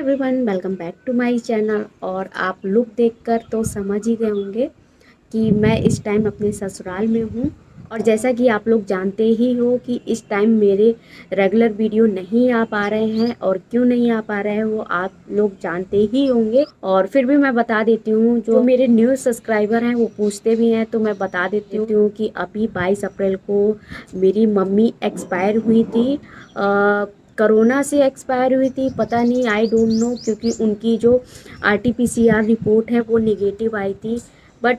Everyone, welcome back to my channel. और आप look देखकर तो समझ ही गए होंगे कि मैं इस टाइम अपने ससुराल में हूँ। और जैसा कि आप लोग जानते ही हो कि इस टाइम मेरे रेगुलर वीडियो नहीं आ पा रहे हैं, और क्यों नहीं आ पा रहे हैं वो आप लोग जानते ही होंगे। और फिर भी मैं बता देती हूँ, जो मेरे न्यू सब्सक्राइबर हैं वो पूछते भी हैं तो मैं बता देती हूँ कि अभी 22 अप्रैल को मेरी मम्मी एक्सपायर हुई थी। कोरोना से एक्सपायर हुई थी, पता नहीं, आई डोंट नो, क्योंकि उनकी जो आरटीपीसीआर रिपोर्ट है वो नेगेटिव आई थी। बट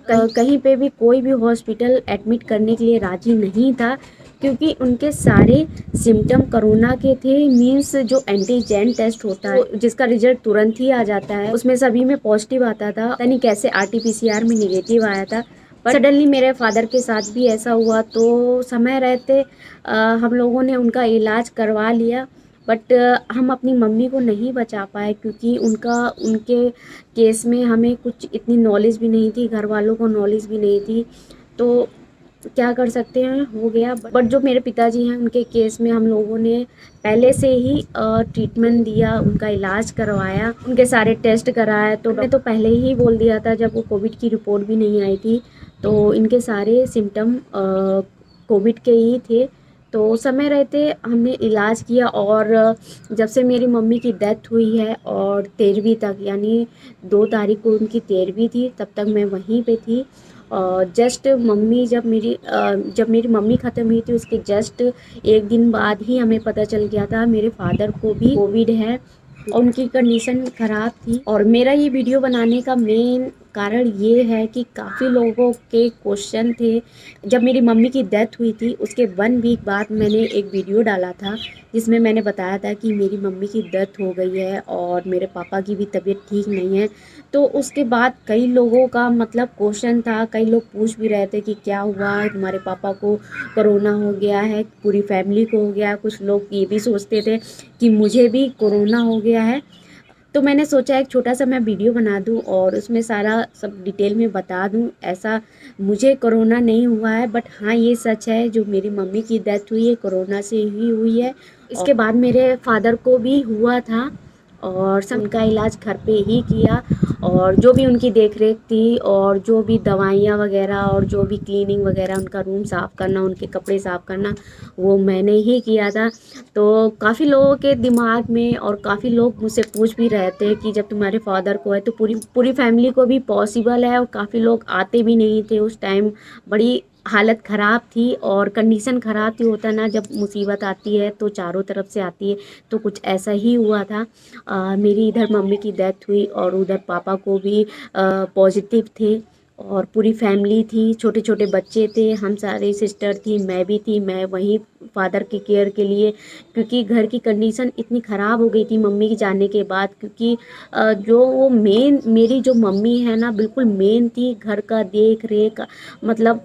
कहीं पे भी कोई भी हॉस्पिटल एडमिट करने के लिए राजी नहीं था, क्योंकि उनके सारे सिम्टम कोरोना के थे। मींस जो एंटीजन टेस्ट होता है, जिसका रिजल्ट तुरंत ही आ जाता है, उसमें सभी में पॉजिटिव आता था। पता नहीं कैसे आरटीपीसीआर में नेगेटिव आया था। बट सडनली मेरे फादर के साथ भी ऐसा हुआ, तो समय रहते हम लोगों ने उनका इलाज करवा लिया। बट हम अपनी मम्मी को नहीं बचा पाए, क्योंकि उनके केस में हमें कुछ इतनी नॉलेज भी नहीं थी, घर वालों को नॉलेज भी नहीं थी। तो क्या कर सकते हैं, हो गया। बट जो मेरे पिताजी हैं उनके केस में हम लोगों ने पहले से ही ट्रीटमेंट दिया, उनका इलाज करवाया, उनके सारे टेस्ट कराए। तो मैंने तो पहले ही बोल दिया था, जब वो कोविड की रिपोर्ट भी नहीं आई थी, तो इनके सारे सिम्टम कोविड के ही थे। तो समय रहते हमने इलाज किया। और जब से मेरी मम्मी की डेथ हुई है, और 13वीं तक, यानी 2 तारीख को उनकी 13वीं थी, तब तक मैं वहीं पे थी। जस्ट मम्मी जब मेरी मम्मी ख़त्म हुई थी, उसके जस्ट एक दिन बाद ही हमें पता चल गया था मेरे फादर को भी कोविड है, और उनकी कंडीशन ख़राब थी। और मेरा ये वीडियो बनाने का मेन कारण ये है कि काफ़ी लोगों के क्वेश्चन थे। जब मेरी मम्मी की डेथ हुई थी, उसके 1 वीक बाद मैंने एक वीडियो डाला था, जिसमें मैंने बताया था कि मेरी मम्मी की डेथ हो गई है और मेरे पापा की भी तबीयत ठीक नहीं है। तो उसके बाद कई लोगों का मतलब क्वेश्चन था, कई लोग पूछ भी रहे थे कि क्या हुआ है तुम्हारे पापा को, कोरोना हो गया है, पूरी फैमिली को हो गया। कुछ लोग ये भी सोचते थे कि मुझे भी कोरोना हो गया है। तो मैंने सोचा एक छोटा सा मैं वीडियो बना दूं और उसमें सारा सब डिटेल में बता दूं। ऐसा मुझे कोरोना नहीं हुआ है, बट हाँ ये सच है, जो मेरी मम्मी की डेथ हुई है कोरोना से ही हुई है। इसके बाद मेरे फादर को भी हुआ था, और सब उनका इलाज घर पे ही किया। और जो भी उनकी देख रेख थी, और जो भी दवाइयाँ वगैरह, और जो भी क्लीनिंग वगैरह, उनका रूम साफ़ करना, उनके कपड़े साफ़ करना, वो मैंने ही किया था। तो काफ़ी लोगों के दिमाग में, और काफ़ी लोग मुझसे पूछ भी रहे थे कि जब तुम्हारे फादर को है तो पूरी पूरी फैमिली को भी पॉसिबल है। और काफ़ी लोग आते भी नहीं थे उस टाइम, बड़ी हालत ख़राब थी और कंडीशन ख़राब थी। होता ना, जब मुसीबत आती है तो चारों तरफ से आती है, तो कुछ ऐसा ही हुआ था। मेरी इधर मम्मी की डेथ हुई, और उधर पापा को भी पॉजिटिव थे, और पूरी फैमिली थी, छोटे छोटे बच्चे थे, हम सारे सिस्टर थी, मैं भी थी। मैं वहीं फादर की केयर के लिए, क्योंकि घर की कंडीशन इतनी ख़राब हो गई थी मम्मी के जाने के बाद। क्योंकि जो वो मेन मेरी जो मम्मी है ना, बिल्कुल मेन थी घर का देख रेख, मतलब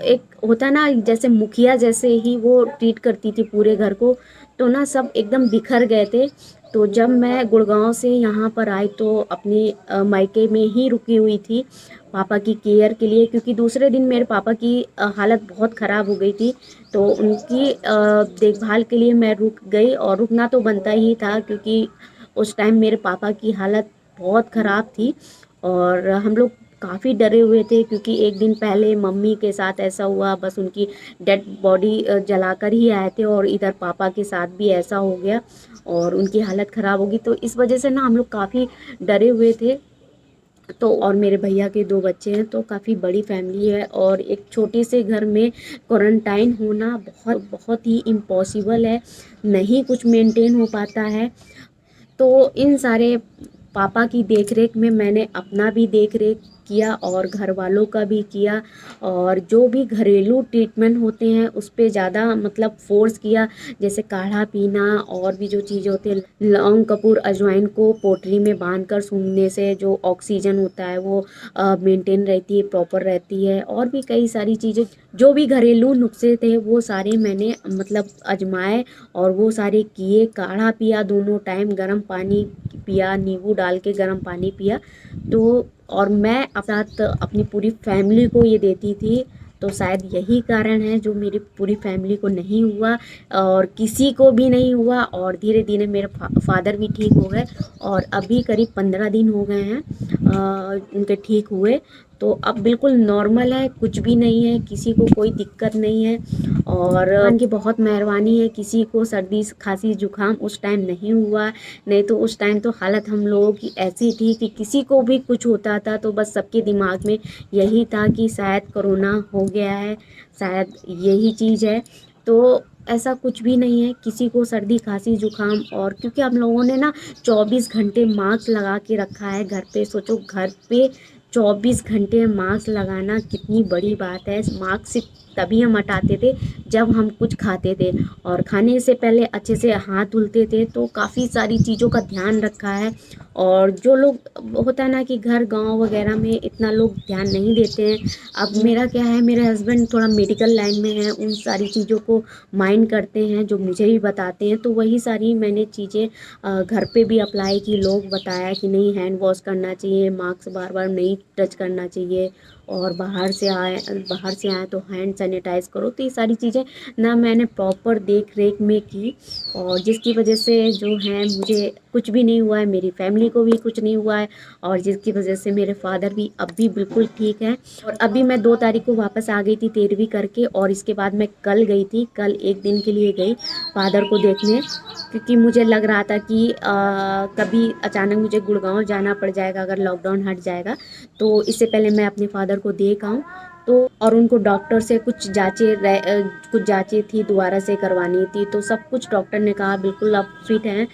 एक होता ना जैसे मुखिया जैसे ही वो ट्रीट करती थी पूरे घर को। तो ना सब एकदम बिखर गए थे। तो जब मैं गुड़गांव से यहाँ पर आई, तो अपने मायके में ही रुकी हुई थी पापा की केयर के लिए, क्योंकि दूसरे दिन मेरे पापा की हालत बहुत ख़राब हो गई थी। तो उनकी देखभाल के लिए मैं रुक गई, और रुकना तो बनता ही था, क्योंकि उस टाइम मेरे पापा की हालत बहुत ख़राब थी। और हम लोग काफ़ी डरे हुए थे, क्योंकि एक दिन पहले मम्मी के साथ ऐसा हुआ, बस उनकी डेड बॉडी जलाकर ही आए थे, और इधर पापा के साथ भी ऐसा हो गया और उनकी हालत ख़राब होगी। तो इस वजह से ना हम लोग काफ़ी डरे हुए थे। तो और मेरे भैया के 2 बच्चे हैं, तो काफ़ी बड़ी फैमिली है, और एक छोटे से घर में क्वारंटाइन होना बहुत बहुत ही इम्पॉसिबल है, नहीं कुछ मेंटेन हो पाता है। तो इन सारे पापा की देख रेख में मैंने अपना भी देख रेख किया, और घर वालों का भी किया। और जो भी घरेलू ट्रीटमेंट होते हैं उस पे ज़्यादा मतलब फोर्स किया, जैसे काढ़ा पीना, और भी जो चीज़ें होती हैं, लौंग कपूर अजवाइन को पोटली में बांध कर सूंघने से जो ऑक्सीजन होता है वो मेंटेन रहती है, प्रॉपर रहती है। और भी कई सारी चीज़ें, जो भी घरेलू नुस्खे थे वो सारे मैंने मतलब आजमाए, और वो सारे किए। काढ़ा पिया, दोनों टाइम गर्म पानी पिया, नींबू डाल के गर्म पानी पिया। तो और मैं साथ अपनी पूरी फैमिली को ये देती थी, तो शायद यही कारण है जो मेरी पूरी फैमिली को नहीं हुआ और किसी को भी नहीं हुआ। और धीरे धीरे मेरे फादर भी ठीक हो गए और अभी करीब 15 दिन हो गए हैं उनके ठीक हुए। तो अब बिल्कुल नॉर्मल है, कुछ भी नहीं है, किसी को कोई दिक्कत नहीं है। और भगवान की बहुत मेहरबानी है, किसी को सर्दी खांसी जुकाम उस टाइम नहीं हुआ। नहीं तो उस टाइम तो हालत हम लोगों की ऐसी थी कि किसी को भी कुछ होता था तो बस सबके दिमाग में यही था कि शायद कोरोना हो गया है, शायद यही चीज़ है। तो ऐसा कुछ भी नहीं है, किसी को सर्दी खांसी जुकाम। और क्योंकि हम लोगों ने ना 24 घंटे मास्क लगा के रखा है घर पे। सोचो घर पे 24 घंटे मास्क लगाना कितनी बड़ी बात है। मास्क सिर्फ तभी हम हटाते थे जब हम कुछ खाते थे और खाने से पहले अच्छे से हाथ धुलते थे। तो काफ़ी सारी चीज़ों का ध्यान रखा है। और जो लोग होता है ना कि घर गांव वगैरह में इतना लोग ध्यान नहीं देते हैं। अब मेरा क्या है, मेरे हस्बैंड थोड़ा मेडिकल लाइन में है, उन सारी चीज़ों को माइंड करते हैं जो मुझे भी बताते हैं। तो वही सारी मैंने चीज़ें घर पे भी अप्लाई की। लोग बताया कि नहीं हैंड वॉश करना चाहिए, मास्क बार बार नहीं टच करना चाहिए, और बाहर से आए तो हैंड सैनिटाइज करो। तो ये सारी चीज़ें ना मैंने प्रॉपर देख रेख में की और जिसकी वजह से जो है मुझे कुछ भी नहीं हुआ है, मेरी फैमिली को भी कुछ नहीं हुआ है। और जिसकी वजह से मेरे फादर भी अब भी बिल्कुल ठीक हैं। और अभी मैं 2 तारीख को वापस आ गई थी 13वीं करके, और इसके बाद मैं कल गई थी, कल एक दिन के लिए गई फादर को देखने। क्योंकि मुझे लग रहा था कि कभी अचानक मुझे गुड़गांव जाना पड़ जाएगा अगर लॉकडाउन हट जाएगा, तो इससे पहले मैं अपने फादर को देख आऊँ। तो और उनको डॉक्टर से कुछ जांचें थी दोबारा से करवानी थी। तो सब कुछ डॉक्टर ने कहा बिल्कुल आप फिट हैं।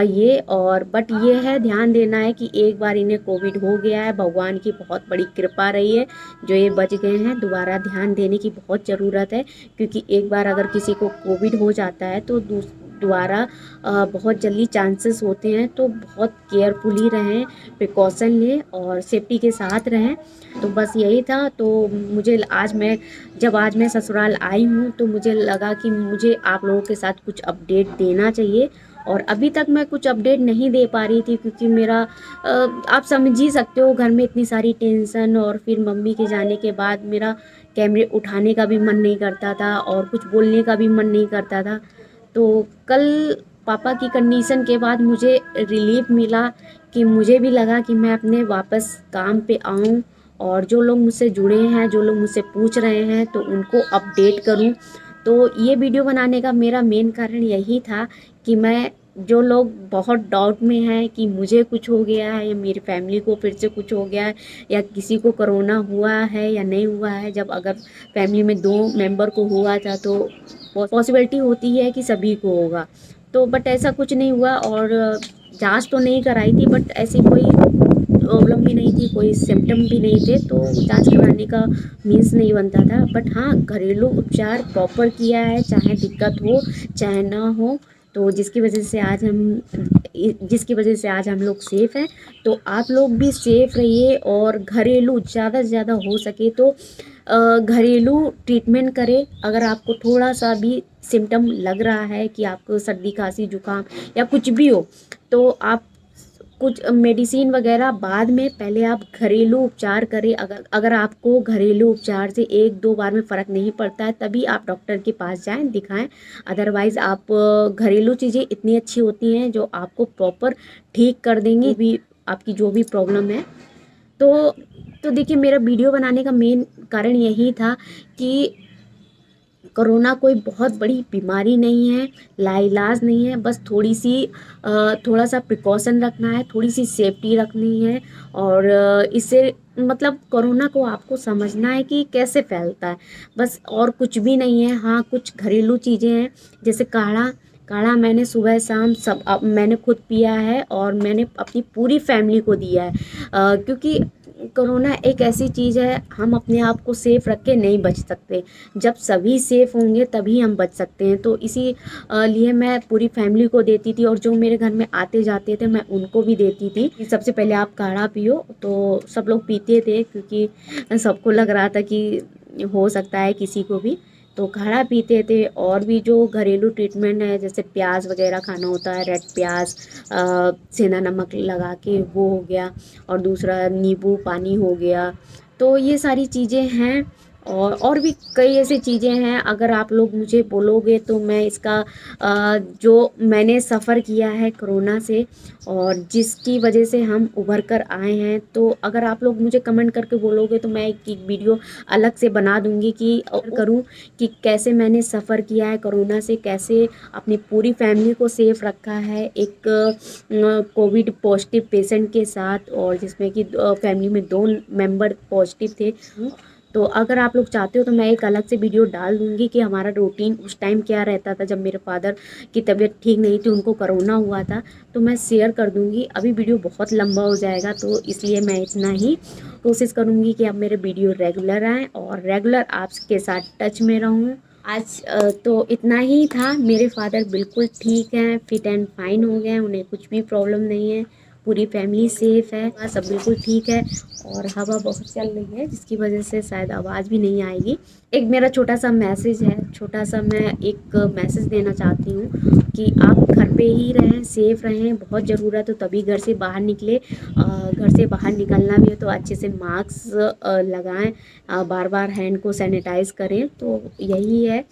ये और बट ये है, ध्यान देना है कि एक बार इन्हें कोविड हो गया है, भगवान की बहुत बड़ी कृपा रही है जो ये बच गए हैं। दोबारा ध्यान देने की बहुत ज़रूरत है, क्योंकि एक बार अगर किसी को कोविड हो जाता है तो दोबारा बहुत जल्दी चांसेस होते हैं। तो बहुत केयरफुली रहें, प्रिकॉशन लें और सेफ्टी के साथ रहें। तो बस यही था। तो मुझे आज मैं ससुराल आई हूँ तो मुझे लगा कि मुझे आप लोगों के साथ कुछ अपडेट देना चाहिए। और अभी तक मैं कुछ अपडेट नहीं दे पा रही थी क्योंकि मेरा आप समझ ही सकते हो, घर में इतनी सारी टेंशन और फिर मम्मी के जाने के बाद मेरा कैमरे उठाने का भी मन नहीं करता था और कुछ बोलने का भी मन नहीं करता था। तो कल पापा की कंडीशन के बाद मुझे रिलीफ मिला कि मुझे भी लगा कि मैं अपने वापस काम पे आऊँ और जो लोग मुझसे जुड़े हैं, जो लोग मुझसे पूछ रहे हैं, तो उनको अपडेट करूँ। तो ये वीडियो बनाने का मेरा मेन कारण यही था कि मैं जो लोग बहुत डाउट में हैं कि मुझे कुछ हो गया है या मेरी फैमिली को फिर से कुछ हो गया है या किसी को कोरोना हुआ है या नहीं हुआ है। जब अगर फैमिली में 2 मेंबर को हुआ था तो पॉसिबिलिटी होती है कि सभी को होगा। तो बट ऐसा कुछ नहीं हुआ। और जांच तो नहीं कराई थी, बट ऐसी कोई प्रॉब्लम भी नहीं थी, कोई सिम्टम भी नहीं थे, तो जांच कराने का मीन्स नहीं बनता था। बट हाँ, घरेलू उपचार प्रॉपर किया है, चाहे दिक्कत हो चाहे ना हो। तो जिसकी वजह से आज हम लोग सेफ़ हैं। तो आप लोग भी सेफ़ रहिए और घरेलू ज़्यादा से ज़्यादा हो सके तो घरेलू ट्रीटमेंट करें। अगर आपको थोड़ा सा भी सिम्टम लग रहा है कि आपको सर्दी खांसी जुकाम या कुछ भी हो, तो आप कुछ मेडिसिन वगैरह बाद में, पहले आप घरेलू उपचार करें। अगर आपको घरेलू उपचार से 1-2 बार में फ़र्क नहीं पड़ता है तभी आप डॉक्टर के पास जाएं, दिखाएं। अदरवाइज़ आप घरेलू चीज़ें इतनी अच्छी होती हैं जो आपको प्रॉपर ठीक कर देंगी भी आपकी जो भी प्रॉब्लम है। तो देखिए, मेरा वीडियो बनाने का मेन कारण यही था कि कोरोना कोई बहुत बड़ी बीमारी नहीं है, लाइलाज नहीं है। बस थोड़ा सा प्रिकॉशन रखना है, थोड़ी सी सेफ्टी रखनी है। और इससे मतलब कोरोना को आपको समझना है कि कैसे फैलता है, बस और कुछ भी नहीं है। हाँ, कुछ घरेलू चीज़ें हैं जैसे काढ़ा मैंने सुबह शाम मैंने खुद पिया है और मैंने अपनी पूरी फैमिली को दिया है। क्योंकि कोरोना एक ऐसी चीज़ है, हम अपने आप को सेफ़ रख के नहीं बच सकते। जब सभी सेफ़ होंगे तभी हम बच सकते हैं। तो इसी लिए मैं पूरी फैमिली को देती थी और जो मेरे घर में आते जाते थे मैं उनको भी देती थी कि सबसे पहले आप काढ़ा पियो। तो सब लोग पीते थे क्योंकि सबको लग रहा था कि हो सकता है किसी को भी, तो काढ़ा पीते थे। और भी जो घरेलू ट्रीटमेंट है जैसे प्याज वगैरह खाना होता है, रेड प्याज सेंधा नमक लगा के वो हो गया, और दूसरा नींबू पानी हो गया। तो ये सारी चीज़ें हैं और भी कई ऐसी चीज़ें हैं, अगर आप लोग मुझे बोलोगे तो मैं इसका जो मैंने सफ़र किया है कोरोना से और जिसकी वजह से हम उभर कर आए हैं, तो अगर आप लोग मुझे कमेंट करके बोलोगे तो मैं एक वीडियो अलग से बना दूंगी कि करूं कि कैसे मैंने सफ़र किया है कोरोना से, कैसे अपनी पूरी फैमिली को सेफ रखा है एक कोविड पॉजिटिव पेशेंट के साथ, और जिसमें कि फैमिली में 2 मेंबर पॉजिटिव थे। तो अगर आप लोग चाहते हो तो मैं एक अलग से वीडियो डाल दूंगी कि हमारा रूटीन उस टाइम क्या रहता था जब मेरे फादर की तबीयत ठीक नहीं थी, उनको कोरोना हुआ था, तो मैं शेयर कर दूंगी। अभी वीडियो बहुत लंबा हो जाएगा, तो इसलिए मैं इतना ही कोशिश करूंगी कि अब मेरे वीडियो रेगुलर आएँ और रेगुलर आपके साथ टच में रहूँ। आज तो इतना ही था। मेरे फादर बिल्कुल ठीक हैं, फिट एंड फाइन हो गए हैं, उन्हें कुछ भी प्रॉब्लम नहीं है, पूरी फैमिली सेफ है, सब बिल्कुल ठीक है। और हवा बहुत चल रही है जिसकी वजह से शायद आवाज़ भी नहीं आएगी। एक मेरा छोटा सा मैसेज है, छोटा सा मैं एक मैसेज देना चाहती हूँ कि आप घर पे ही रहें, सेफ रहें, बहुत ज़रूरत हो तभी घर से बाहर निकले। घर से बाहर निकलना भी है तो अच्छे से मास्क लगाएं, बार बार हैंड को सैनिटाइज करें, तो यही है।